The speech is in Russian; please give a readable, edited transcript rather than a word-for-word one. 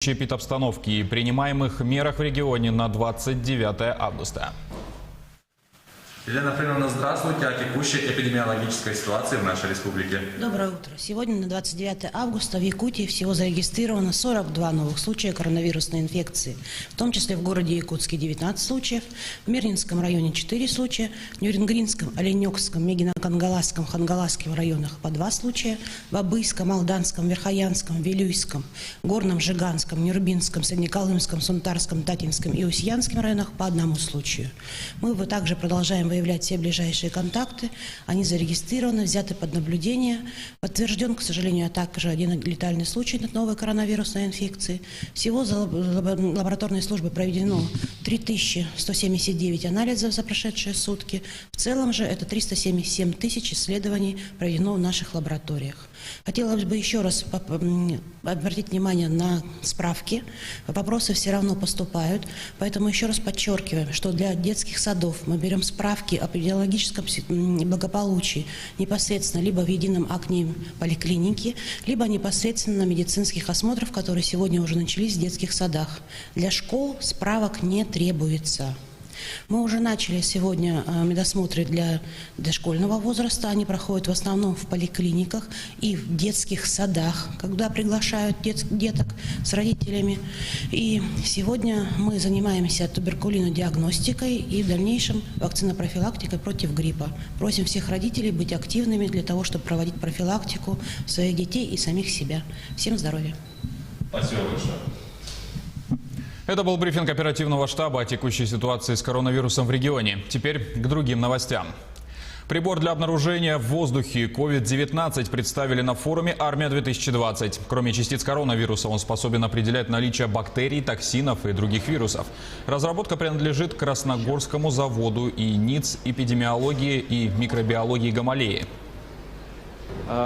эпидобстановки и принимаемых мерах в регионе на 29 августа. Елена Фриновна, здравствуйте. О текущей эпидемиологической ситуации в нашей республике. Доброе утро. Сегодня на 29 августа в Якутии всего зарегистрировано 42 новых случая коронавирусной инфекции, в том числе в городе Якутске 19 случаев, в Мирнинском районе 4 случая, в Нюрингринском, Оленёкском, Мегино-Кангаласском, Хангаласском районах по 2 случая, в Абыйском, Алданском, Верхоянском, Вилюйском, Горном, Жиганском, Нюрбинском, Среднеколымском, Сунтарском, Татинском и Усьянском районах по 1 случаю. Мы также продолжаем выявлять все ближайшие контакты. Они зарегистрированы, взяты под наблюдение. Подтвержден, к сожалению, также один летальный случай новой коронавирусной инфекции. Всего за лабораторной службой проведено 3179 анализов за прошедшие сутки. В целом же это 377 тысяч исследований проведено в наших лабораториях. Хотелось бы еще раз обратить внимание на справки. Вопросы все равно поступают, поэтому еще раз подчеркиваем, что для детских садов мы берем справки о эпидемиологическом благополучии непосредственно либо в едином окне поликлиники, либо непосредственно на медицинских осмотрах, которые сегодня уже начались в детских садах. Для школ справок не требуется. Мы уже начали сегодня медосмотры для дошкольного возраста. Они проходят в основном в поликлиниках и в детских садах, когда приглашают деток с родителями. И сегодня мы занимаемся туберкулинодиагностикой и в дальнейшем вакцинопрофилактикой против гриппа. Просим всех родителей быть активными для того, чтобы проводить профилактику своих детей и самих себя. Всем здоровья! Спасибо большое. Это был брифинг оперативного штаба о текущей ситуации с коронавирусом в регионе. Теперь к другим новостям. Прибор для обнаружения в воздухе COVID-19 представили на форуме «Армия-2020». Кроме частиц коронавируса, он способен определять наличие бактерий, токсинов и других вирусов. Разработка принадлежит Красногорскому заводу и НИЦ эпидемиологии и микробиологии Гамалеи.